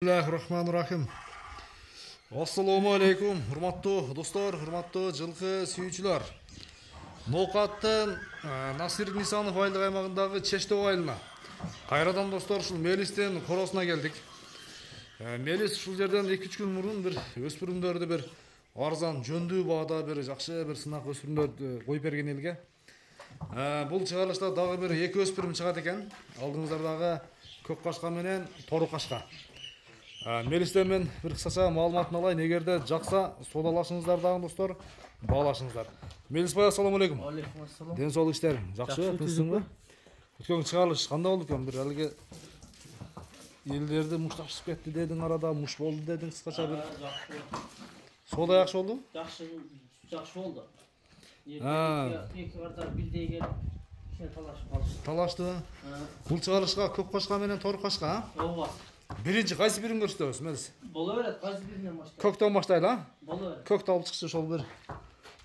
Bismillahirrahmanirrahim. Assalamu alaikum, hurmatlı dostlar, hurmatlı жылқы сүйүүчүлөр. Ноокаттын Насир Нисанов айлык аймагындагы Чештөө айылына. Кайрадан достор, ушул Мелистен коросуна келдик. Мелис ушул жерден 2-3 күн мурун бир өспүрүмдөрдү бир арзан, жөндүү баада бир жакшы бир сынак өспүрүмдөрдү коюп берген элге. Бул чыгарылышта дагы бир 2 өспүрүм чыгат экен. Алдыңыздардагы көк кашка менен тору кашка. Мелистен мен bir кысача маалыматын алайын. Эгерде жакса содалашыңыздар дагы достор, баалашыңыздар. Мелис бай, ассаламу алейкум. Алейкум ассалам. Ден соолук иштер жакшы, тынчсыңбы? Өткөн чыгарылыш кандай болду экен? Бир алыгы элдерди мушташып кетти дедиң, арада муш болду дедиң, кыскача бир. Сода жакшы болду? Жакшы болду. Эки картар бирдей келип, кичине талашып калды. Талашты. Бул чыгарылышка көк кашка менен тору кашка, Ооба. Биринчи кайсы бирин көрсөтөбүз, Мелис? Боло берет, кайсы биринен баштайбыз? Көктөн баштайлы, а? Боло берет. Көктө алып чыкчы ошол бир.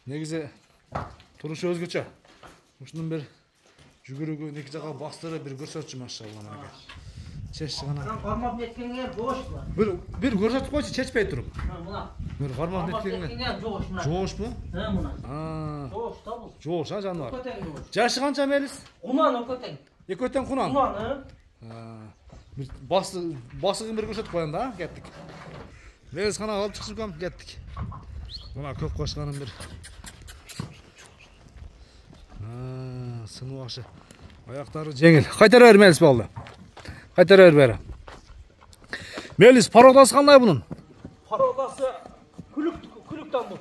Негизи турушу өзгөчө. Ушунун бир жүгүрүгү эки жака бастырып бир көрсөтчү, машалла мага. Чечти гана. Кармап неткенге жоош бар. Бир көрсөтүп койчу, чечпей туруп. Мына. Бир кармап неткенге. Жоош мына. Жоошпу? Мына. Жоош та бул. Жоош, а жаныбар. Көтөң жоош. Жашы канча, Мелис? Кунан көтөң. Экөөтөн кунан. Кунан, Басыгын бир көрсөтүп коём да, кеттик. Мелис гана алып чыксам кеттик. Мына көк кашканын бир. Сыны башы. Аяктары жеңил. Кайтара бер, Мелис болду. Кайтара бер. Мелис, пародасы кандай бунун? Пародасы күлүктөн бул.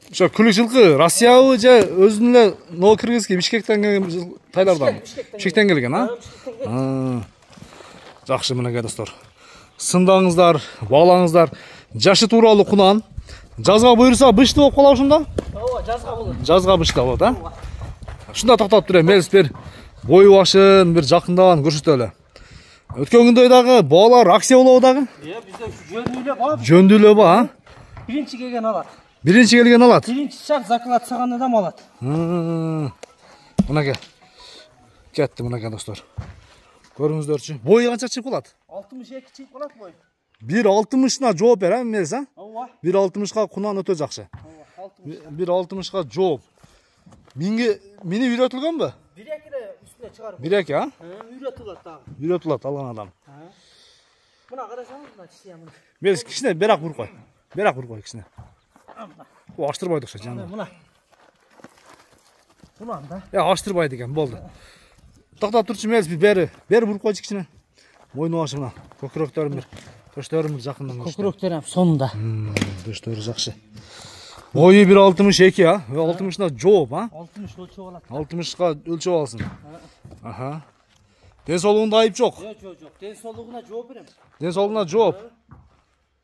Ошо күлүк жылкы Россиябы же өзүнүн эле Новокиргизский Бишкектен келген тайлардан? Бишкектен келген, а? Жакшы, мынакей достор. Сындаңыздар, баалаңыздар. Жашы тууралуу кунан. Жазга буйрса бышты болуп калат ушунда? Ооба, жазга болот. Жазга бышты болот, а? Ушунда токтоп тур, Мелис бир бою башын бир жакындан көрсөтөлү. Өткөн күндөй дагы баалар акция болобу дагы? Бизде жөндүүлө бар. Жөндүүлө ба, а? Биринчи келген алат. Биринчи келген алат. Биринчи шарт закладсаган адам алат. Мынакей. Кетти мынакей достор. Көрүңүздөрчү. Бою канча чыгып калат? 62 чыгып калат бой. 1.60-на жооп бер, Мелис, а? Ооба. 1.60-ка кунан өтө жакшы. 1.60-ка жооп. Мини үйрөтүлгөнбү? 1-2 үстүнө чыгарып. 1-2, а? Үйрөтүлат дагы. Үйрөтүлат алган адам. Мына карасаңыз, мына чисемин. Мелис кичине берак буруп кой. Берак буруп кой кичине. О, аштырбайды окшойт жана. Мына. Кунан да. Аштырбайды экен, болду. Токтоп турчу, Мелис, бери буруп койчу кичине. Мойну башы мына. Көкүрөктөрүм бир. Төштөрүм жакындан көрсөтө. Көкүрөктөр ham сонунда. Төштөрү жакшы. Бою 1.62, а? 60-на жооп, а? 60 өлчөп алат. 60-ка өлчөп алсын. Аха. Ден соолугунда айып жок. Жок. Ден соолугуна жооп берем. Ден соолугуна жооп.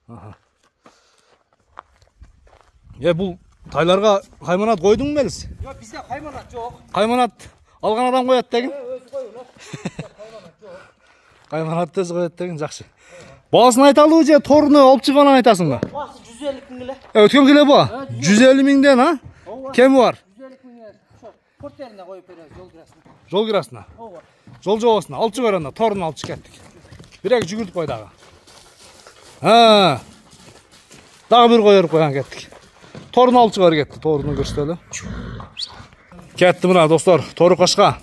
Аха. Бул тайларга кайманат койдуңбу, Мелис? Жок, бизде кайманат жок. Кайманат алган адам коет деген. Өзү коюлат. Кайманат жок. Кайманат өзү коет деген жакшы. Баасын айталыбы же торуну алып чыганын айтасыңбы? Баасы 150 миң эле. Өткөн келе бу? 150 миңден, а? Кеми бар? 150 миң эле. Ошо портерине коюп беребиз жол кирасына. Жол кирасына. Ооба. Жол жобосуна алып чыгар анда, торуну алып чыгып кеттик. Бирек жүгүртүп кой дагы. Дагы бир коюп койгон кеттик. Торуну алып чыгар кетти, торуну көрсөтөлү. Кетти мына достор, тору кашка.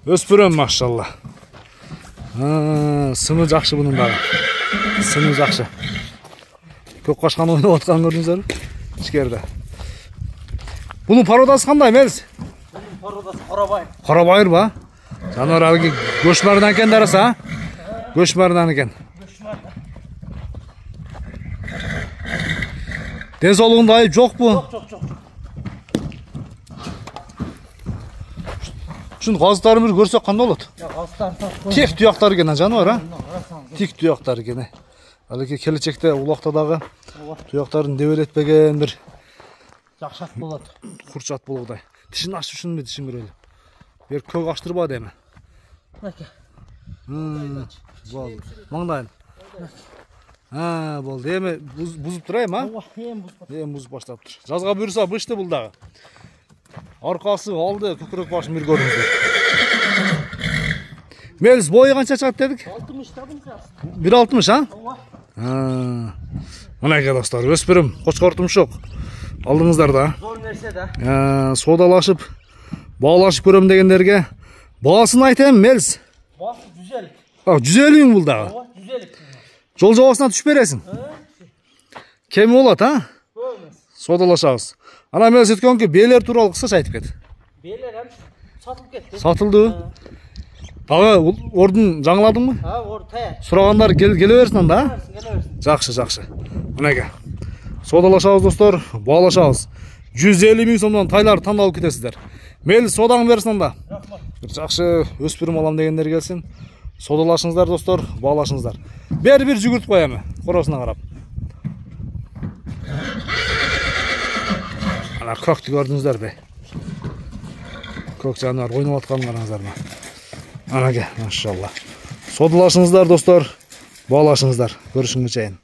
Өспүрөм, машалла. Сыны жакшы бунун дагы. Сыны жакшы. Көк кашканы ойноп аткан көрдүңүздөрбү? Ичкерде. Бунун пародасы кандай, Мелис? Бунун пародасы Карабайыр. Карабайыр ба? Жанар алги көчмөрүнөн экен дараса, а? Көчмөрүнөн экен. Ден соолугунда айып жокпу? Жок. Ушун газдарын бир көрсөк кандай болот? Газдарын Тек туяктар экен, жаныбар, а? Тик туяктар экен. Алыки келечекте улакта дагы туяктарын дебелетпеген бир жакшат болот. Курчат болгодай. Тишин ачып ушуну тишин берели. Бер көк аштырбады эми. Мынакей. Болду. Маңдайын. Болду. Эми бузуп турайм, а? Ооба, эми бузуп баштаптыр. Жазга буйрса бышты бул дагы. Аркасы алды, көкүрөк башын бир көрүңүздөр. Мелис бойы қанша шығады дедік? 60 табын жас. 1.60 а? Ооба. Мынайға достар, өспірім, қошқар тұмшық. Алдыңыздар да. Зор нәрсе да. Содалашып, бағалашып көрем дегендерге. Бағасын айтайын, Мелис. Басы 150. 150 мың бұл дағы. Ооба, 150. Жол жауасына түш бересің. Кемі болады, а? Көмес. Содалашағыз. Ана Мелис өткен ке, белер туралы қысқаша айтып кет. Белер hem satılıp ketті. Сатылды. Ағы ордын жаңыладың мы? Ha, or taya. Сұрағандар келе берсін анда. Gele versin. Жақсы. Мынайға. Содалашағыз достар, бағалашағыз. 150 мың сомнан тайлар таңдалып кетесіздер. Мелис содаң берсін анда. Жақсы өспірім алам дегендер келсін. Содалашыңыздар достар, бағалашыңыздар. Бәрі жүгіртіп қоямы, қорасына қарап. Ана көкті көрдіңіздер бе. Көк жануар ойнап атқанын қараңыздар ма. Анаға, машалла. Содалашыңыздар достар, бағалашыңыздар. Көрішіңіз жайын.